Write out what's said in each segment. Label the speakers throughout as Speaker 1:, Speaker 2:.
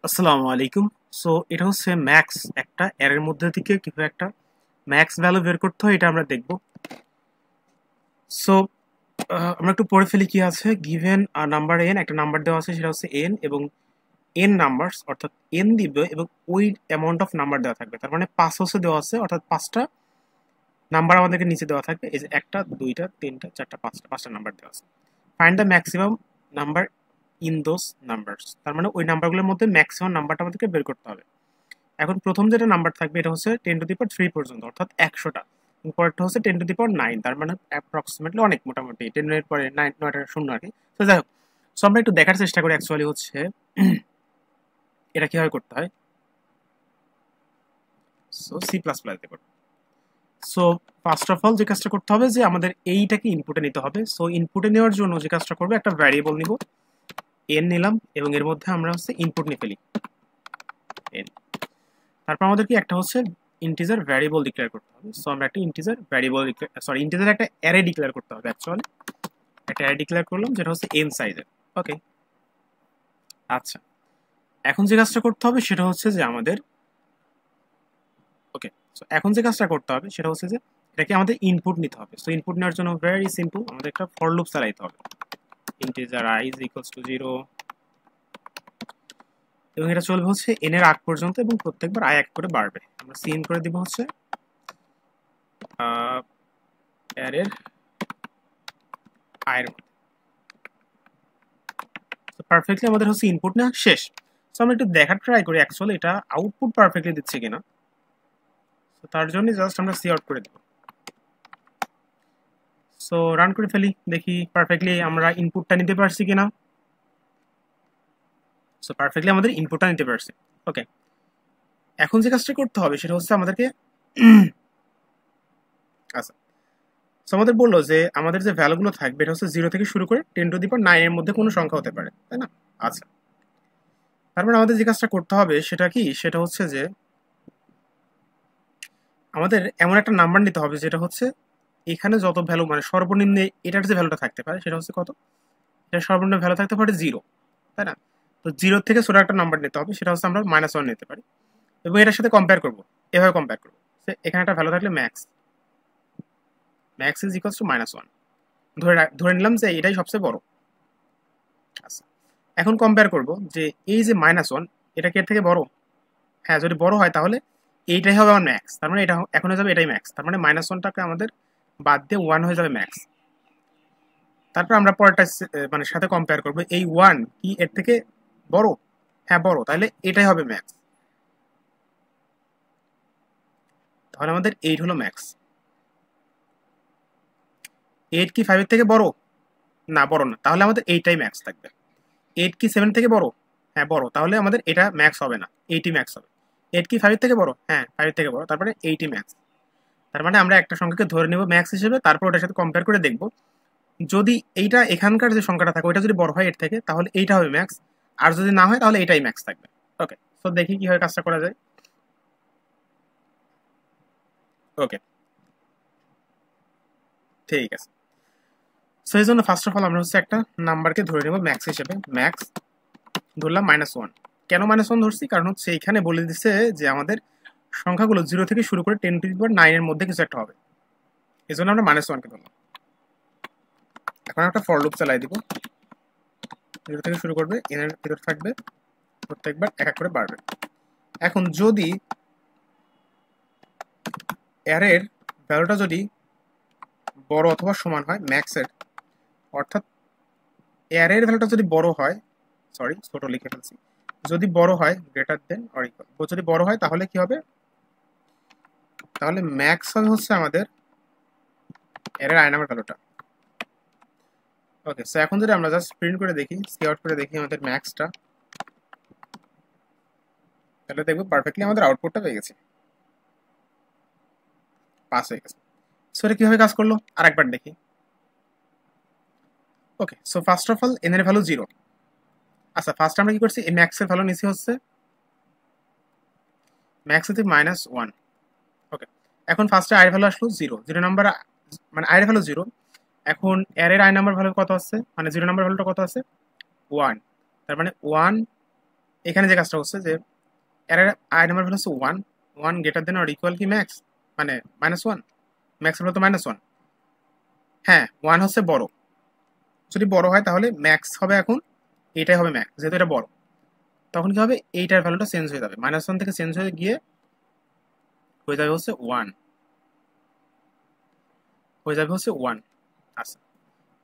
Speaker 1: আসসালামু আলাইকুম। সো এটা হচ্ছে ম্যাক্স, একটা এর মধ্যে থেকে কিভাবে একটা ম্যাক্স ভ্যালু বের করতে হয় এটা আমরা দেখব। সো আমরা একটু পড়ে ফেলি কি আছে। গিভেন নাম্বার এন, একটা নাম্বার দেওয়া আছে সেটা হচ্ছে এন, এবং এন নাম্বারস অর্থাৎ এন দিবে এবং ওই অ্যামাউন্ট অফ নাম্বার দেওয়া থাকবে। তার মানে 5 হচ্ছে দেওয়া আছে, অর্থাৎ 5টা নাম্বার আমাদেরকে নিচে দেওয়া থাকবে। এই যে একটা, দুইটা, তিনটা, চারটা, পাঁচটা নাম্বার দেওয়া আছে। Find the maximum number in those numbers, তার মানে ওই নাম্বারগুলোর মধ্যে ম্যাক্সিমাম নাম্বারটা আমাদেরকে বের করতে হবে। এখন প্রথম যেটা নাম্বার থাকবে এটা হচ্ছে 10⁻³ পর্যন্ত, অর্থাৎ 100টা। পরেরটা হচ্ছে 10⁻৯, তার মানে অ্যাপ্রক্সিমেটলি অনেক, মোটামুটি 10 এর পরে 9, 9টা শূন্য আর কি। তো যাই হোক, সো আমরা একটু দেখার চেষ্টা করি অ্যাকচুয়ালি হচ্ছে এটা কিভাবে করতে হয়। সো C++ তে করব। সো ফার্স্ট অফ অল যে কাজটা করতে হবে যে আমাদের এইটাকে ইনপুটে নিতে হবে। সো ইনপুটে নেওয়ার জন্য যে কাজটা করবো, একটা ভ্যারিয়েবল নিব, এন নিলাম, এবং এর মধ্যে আমরা হচ্ছে ইনপুট নিয়ে ফেলি এন। তারপর আমাদেরকে একটা হচ্ছে ইন্টিজার ভ্যারিয়েবল ডিক্লেয়ার করতে হবে। সো আমরা একটা ইন্টিজার ভ্যারিয়েবল, সরি ইন্টিজার একটা অ্যারে ডিক্লেয়ার করতে হবে। অ্যাকচুয়ালি একটা অ্যারে ডিক্লেয়ার করলাম যেটা হচ্ছে এন সাইজের। ওকে, আচ্ছা, এখন যে কাজটা করতে হবে সেটা হচ্ছে যে আমাদের, ওকে, সো এখন যে কাজটা করতে হবে সেটা হচ্ছে যে এটাকে আমাদের ইনপুট নিতে হবে। সো ইনপুট নেওয়ার জন্য ভেরি সিম্পল, আমাদের একটা ফর লুপ চালাইতে হবে। Integer i is equals to 0, এবং এটা চলবে হচ্ছে n এর আগ পর্যন্ত, এবং প্রত্যেকবার i এক করে বাড়বে। আমরা সিন করে দিব হচ্ছে অ্যারের i এর মধ্যে। পারফেক্টলি আমাদের হচ্ছে ইনপুট নেওয়া শেষ। সো আমরা একটু দেখার ট্রাই করি অ্যাকচুয়ালি এটা আউটপুট পারফেক্টলি দিচ্ছে কিনা। তো তার জন্য জাস্ট আমরা সি আউট করে দেব। সো রান করে ফেলি, দেখি পারফেক্টলি আমরা ইনপুটটা নিতে পারছি কিনা। সো পারফেক্টলি আমাদের ইনপুটটা নিতে পারছি। ওকে, এখন যে কাজটা করতে হবে সেটা হচ্ছে আমাদেরকে আচ্ছা, সো আমাদের বললো যে আমাদের যে ভ্যালুগুলো থাকবে এটা হচ্ছে 0 থেকে শুরু করে 10⁹ এর মধ্যে কোনো সংখ্যা হতে পারে, তাই না? আচ্ছা, তারপর আমাদের যে কাজটা করতে হবে সেটা কি, সেটা হচ্ছে যে আমাদের এমন একটা নাম্বার নিতে হবে যেটা হচ্ছে এখানে যত ভ্যালু, মানে সর্বনিম্ন এটার যে ভ্যালুটা থাকতে পারে সেটা হচ্ছে কত, এটা সর্বনিম্ন ভ্যালু থাকতে পারে 0, তাই না? তো 0 থেকে ছোট একটা নাম্বার নিতে হবে, সেটা হচ্ছে আমরা -1 নিতে পারি, এবং এটার সাথে কম্পেয়ার করবো। এভাবে কম্পেয়ার করবো, এখানে একটা ভ্যালু থাকলে max max is equals to -1, ধরে নিলাম যে এটাই সবচেয়ে বড়। আচ্ছা, এখন কম্পেয়ার করব যে এই যে -1, এটা কি এর থেকে বড়? হ্যাঁ, যদি বড় হয় তাহলে এইটাই হবে আমার ম্যাক্স, তার মানে এটা এখন হয়ে যাবে এটাই ম্যাক্স, তার মানে -1টাকে আমাদের বাদ দিয়ে 1 হয়ে যাবে ম্যাক্স। তারপর আমরা পরেরটা মানে সাথে কম্পেয়ার করব, এই 1 কি এর থেকে বড়? হ্যাঁ বড়, তাহলে এটাই হবে ম্যাক্স, তাহলে আমাদের 8 হলো ম্যাক্স। 8 কি 5 এর থেকে বড়? না, বড় না, তাহলে আমাদের এইটাই ম্যাক্স থাকবে। 8 কি 7 থেকে বড়? হ্যাঁ বড়, তাহলে আমাদের এটা ম্যাক্স হবে না, 8ই ম্যাক্স হবে। 8 কি 5 থেকে বড়? হ্যাঁ 5 থেকে বড়, তারপরে 8ই ম্যাক্স। তার মানে আমরা একটা সংখ্যাকে ধরে নেব ম্যাক্স হিসেবে, তারপর ওটার সাথে কম্পেয়ার করে দেখব যদি এইটা এখানকার যে সংখ্যাটা থাকে ওইটা যদি বড় হয় এর থেকে, তাহলে এইটা হবে ম্যাক্স, আর যদি না হয় তাহলে এটাই ম্যাক্স থাকবে। ওকে, তো দেখি কিভাবে কাজটা করা যায়। ওকে, ঠিক আছে। সো এই জন্য ফার্স্ট অফ অল আমরা হচ্ছে একটা নাম্বারকে ধরে নেব ম্যাক্স হিসেবে। ম্যাক্স ধরলাম -1। কেন -1 ধরছি? কারণ হচ্ছে এইখানে বলে দিচ্ছে যে আমাদের সংখ্যাগুলো 0 থেকে শুরু করে 10⁹ এর মধ্যে কিছু একটা হবে, এই জন্য আমরা -1কে ধরলাম। এখন একটা ফর লুপ চালাই দিব, 0 থেকে শুরু করবে, এন এর ভিতর থাকবে, প্রত্যেকবার এক এক করে বাড়বে। এখন যদি অ্যারের ভ্যালুটা যদি বড় অথবা সমান হয় ম্যাক্সের, অর্থাৎ অ্যারের ভ্যালুটা যদি বড় হয়, সরি ছোট লিখে ফেলছি, যদি বড় হয় গ্রেটার দেন অর ইকুয়াল, যদি বড় হয় তাহলে কি হবে, তাহলে ম্যাক্স হবে হচ্ছে আমাদের অ্যারের আই নাম্বার ভ্যালুটা। ওকে, সো এখন যদি আমরা জাস্ট প্রিন্ট করে দেখি, সি আউট করে দেখি আমাদের ম্যাক্সটা, তাহলে দেখবো পারফেক্টলি আমাদের আউটপুটটা পেয়ে গেছে, পাস হয়ে গেছে। সো এটা কিভাবে কাজ করলো আরেকবার দেখি। Okay, so first of all N এর ভ্যালু 0। আচ্ছা, ফার্স্ট আমরা কি করছি, এই ম্যাক্সের ভ্যালু নিচে হচ্ছে ম্যাক্স হচ্ছে -1। ওকে, এখন ফার্স্টে আই ভ্যালু আসলো 0, 0 নাম্বার, মানে আই ভ্যালু 0। এখন অ্যারের আই নাম্বার ভ্যালু কত আছে, মানে 0 নাম্বার ভ্যালুটা কত আছে 1, তার মানে 1 এখানে যে কাজটা হচ্ছে যে অ্যারের আই নাম্বার ভ্যালু হচ্ছে 1, 1 গ্রেটার দেন অর ইকুয়াল কি ম্যাক্স, মানে -1, ম্যাক্স হলো তো -1। হ্যাঁ, 1 হচ্ছে বড়, যদি বড় হয় তাহলে ম্যাক্স হবে, এখন এটাই হবে ম্যাক্স, যেহেতু এটা বড়। তখন কি হবে, এইটার ভ্যালুটা চেঞ্জ হয়ে যাবে, -1 থেকে চেঞ্জ হয়ে গিয়ে হয়ে যাবে হচ্ছে 1, হয়ে যাবে হচ্ছে 1। আচ্ছা,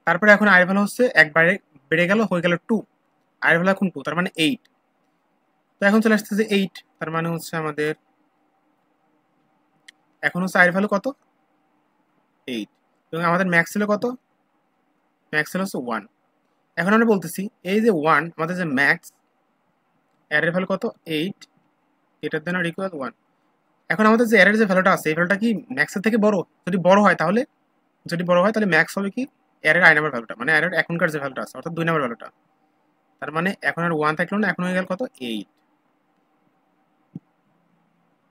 Speaker 1: তারপরে এখন আই ভ্যালু হচ্ছে একবারে বেড়ে গেল, হয়ে গেল 2, আই ভ্যালু এখন 2, তার মানে 8। তো এখন চলে আসতেছে 8, তার মানে হচ্ছে আমাদের এখন হচ্ছে আই ভ্যালু কত, 8, এবং আমাদের ম্যাক্স ছিল কত, ম্যাক্স ছিল হচ্ছে 1। এখন আমরা বলতেছি এই যে 1 আমাদের যে ম্যাক্স, এর ভ্যালু কত, 8 গ্রেটার দেন অর ইকুয়াল 1। এখন আমাদের যে এর যে ভ্যালুটা আছে এই ভ্যালুটা কি ম্যাক্সের থেকে বড়, যদি বড় হয় তাহলে, যদি বড় হয় তাহলে ম্যাক্স হবে কি এর আই নাম্বার ভ্যালুটা, মানে এর এখনকার যে ভ্যালুটা আছে অর্থাৎ 2 নাম্বার ভ্যালুটা। তার মানে এখন আর 1 থাকলো না, এখন হয়ে গেল কত, 8,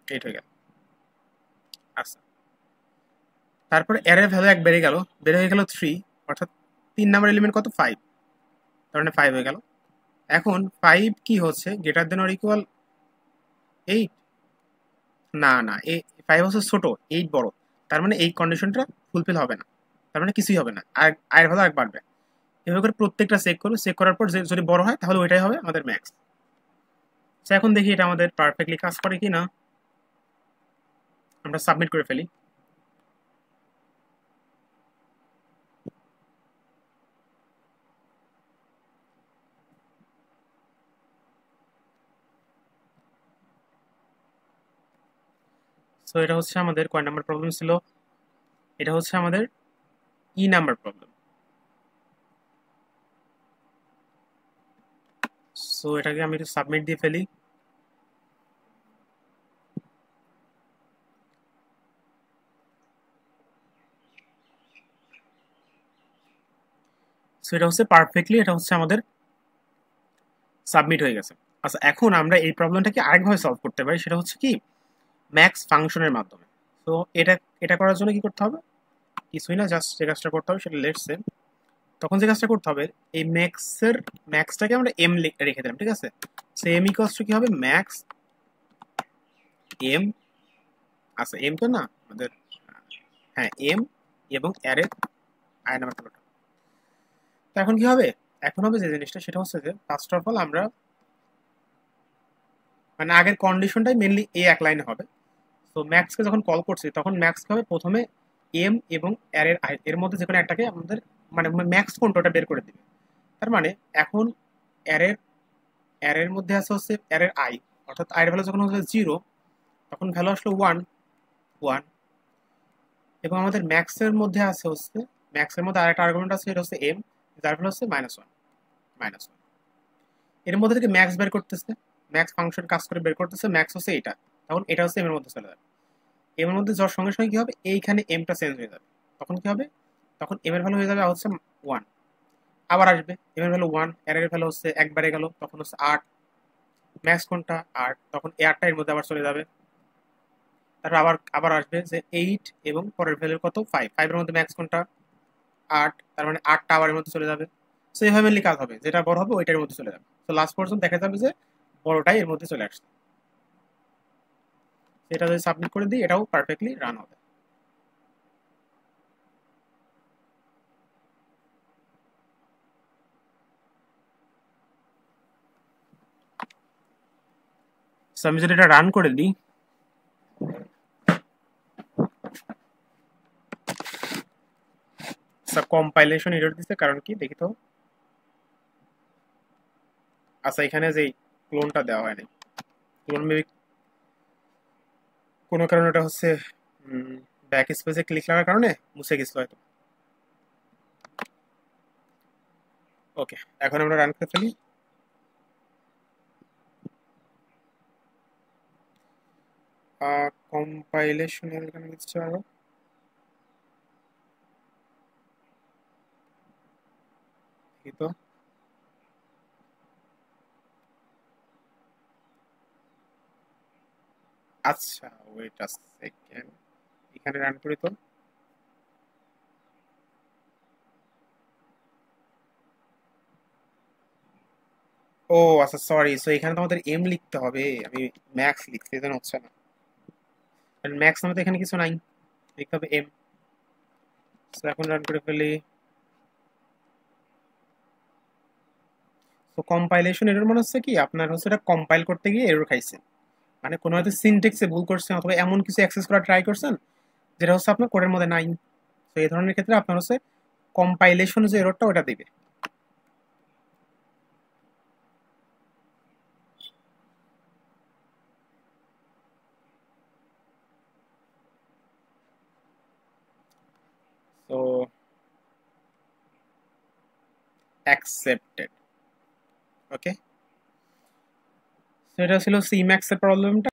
Speaker 1: 8 হয়ে গেল। আচ্ছা, তারপর এর ভ্যালু এক বেড়ে গেল, বেড়ে হয়ে গেল 3, অর্থাৎ 3 নাম্বার এলিমেন্ট কত, 5, তার মানে 5 হয়ে গেল। এখন 5 কি হচ্ছে গ্রেটার দেন অর ইকুয়াল 8, না না, এই 5 হচ্ছে ছোট, 8 বড়, তার মানে এই কন্ডিশনটা ফুলফিল হবে না, তার মানে কিছুই হবে না, আর আয়ের ভ্যালু এক বাড়বে। এভাবে করে প্রত্যেকটা চেক করবো, চেক করার পর যদি বড় হয় তাহলে ওইটাই হবে আমাদের ম্যাক্স। এখন দেখি এটা আমাদের পারফেক্টলি কাজ করে কি না, আমরা সাবমিট করে ফেলি। সো এটা হচ্ছে আমাদের কয় নাম্বার প্রবলেম ছিল, এটা হচ্ছে আমাদের ই নাম্বার প্রবলেম। সো এটাকে আমি একটু সাবমিট দিয়ে ফেলি। সো এটা হচ্ছে পারফেক্টলি, এটা হচ্ছে আমাদের সাবমিট হয়ে গেছে। আচ্ছা, এখন আমরা এই প্রবলেমটাকে আরেকভাবে সলভ করতে পারি, সেটা হচ্ছে কি ম্যাক্স ফাংশনের মাধ্যমে। তো এটা এটা করার জন্য কি করতে হবে, কিছুই না, জাস্ট যে কাজটা করতে হবে সেটা লেটস সে, তখন যে কাজটা করতে হবে এই ম্যাক্সের ম্যাক্সটাকে আমরা এম রেখে দিলাম, ঠিক আছে। সো এম ইকুয়ালস টু কি হবে, ম্যাক্স এম, আচ্ছা এম তো না আমাদের, হ্যাঁ এম, এবং অ্যারে আই নাম্বার ভ্যালুটা। তো এখন কি হবে, এখন হবে যে জিনিসটা সেটা হচ্ছে যে ফার্স্ট অফ অল আমরা মানে আগের কন্ডিশনটাই মেনলি এ এক লাইনে হবে। তো ম্যাক্সকে যখন কল করছি তখন ম্যাক্স হবে প্রথমে এম এবং অ্যারের আই এর মধ্যে যে কোনো একটাকে আমাদের মানে ম্যাক্স কোনটা ওটা বের করে দিবে। তার মানে এখন অ্যারের অ্যারের মধ্যে আছে হচ্ছে অ্যারের আই, অর্থাৎ আই এর ভ্যালু যখন হচ্ছে 0 তখন ভ্যালু আসলো 1, 1। এবং আমাদের ম্যাক্সের মধ্যে আছে হচ্ছে, ম্যাক্সের মধ্যে আরেকটা আর্গুমেন্ট আছে, এটা হচ্ছে এম, যার ভ্যালু হচ্ছে -1, -1। এর মধ্যে থেকে ম্যাক্স বের করতেছে, ম্যাক্স ফাংশন কাজ করে বের করতেছে, ম্যাক্স হচ্ছে এটা, তখন এটা হচ্ছে এম এর মধ্যে চলে যাবে। এম এর মধ্যে যাওয়ার সঙ্গে সঙ্গে কি হবে, এইখানে এমটা চেঞ্জ হয়ে যাবে, তখন কি হবে, তখন এম এর ভ্যালু হয়ে যাবে হচ্ছে 1, আবার আসবে এম এর ভ্যালু 1, এর এর ভ্যালু হচ্ছে একবারে গেল, তখন হচ্ছে 8, ম্যাক্স কোনটা 8, তখন এ 8টা এর মধ্যে আবার চলে যাবে। তারপর আবার আবার আসবে যে 8 এবং পরের ভ্যালু কত, 5, 5 এর মধ্যে ম্যাক্স কোনটা 8, তার মানে 8টা আবার এর মধ্যে চলে যাবে। সো এইভাবে মেনলি কাজ হবে, যেটা বড় হবে ওইটার মধ্যে চলে যাবে, তো লাস্ট পর্যন্ত দেখা যাবে যে বড়টাই এর মধ্যে চলে আসছে। এটা যদি সাবমিট করে দিই এটাও পারফেক্টলি রান হবে। সো আমি যদি এটা রান করে দিই, কম্পাইলেশন এরর দিচ্ছে, কারণ কি দেখি তো। আচ্ছা, এখানে যে ক্লোনটা দেওয়া হয়নি, ক্লোন মেবি কোনো কারণে এটা হচ্ছে ব্যাক স্পেসে ক্লিক লাগার কারণে মুছে গেছিল হয়তো। ওকে, এখন আমরা রান করে ফেলি। কম্পাইলেশনের এখানে দিচ্ছে আরো, দেখি তো। আচ্ছা, ওয়েট আ সেকেন্ড, এখানে রান করি তো। ও আচ্ছা, সরি। সো এখানে তো আমাদের এম লিখতে হবে, আমি ম্যাক্স লিখছি, এজন্য হচ্ছে না। ম্যাক্স মানে তো এখানে কিছু নাই, লিখতে হবে এম। সো এখন রান করে ফেলি। তো কম্পাইলেশন এরর মনে হচ্ছে কি আপনার হচ্ছে এটা কম্পাইল করতে গিয়ে এরর খাইছে, মানে কোনো হয়তো সিনট্যাক্সে ভুল করছেন অথবা এমন কিছু অ্যাক্সেস করা ট্রাই করছেন যেটা হচ্ছে আপনার কোডের মধ্যে নাই। তো এই ধরনের ক্ষেত্রে আপনার হচ্ছে কম্পাইলেশন যে এররটা ওটা দিবে। তো অ্যাকসেপ্টেড। ওকে, সেটা ছিল সি ম্যাক্স এর প্রবলেমটা।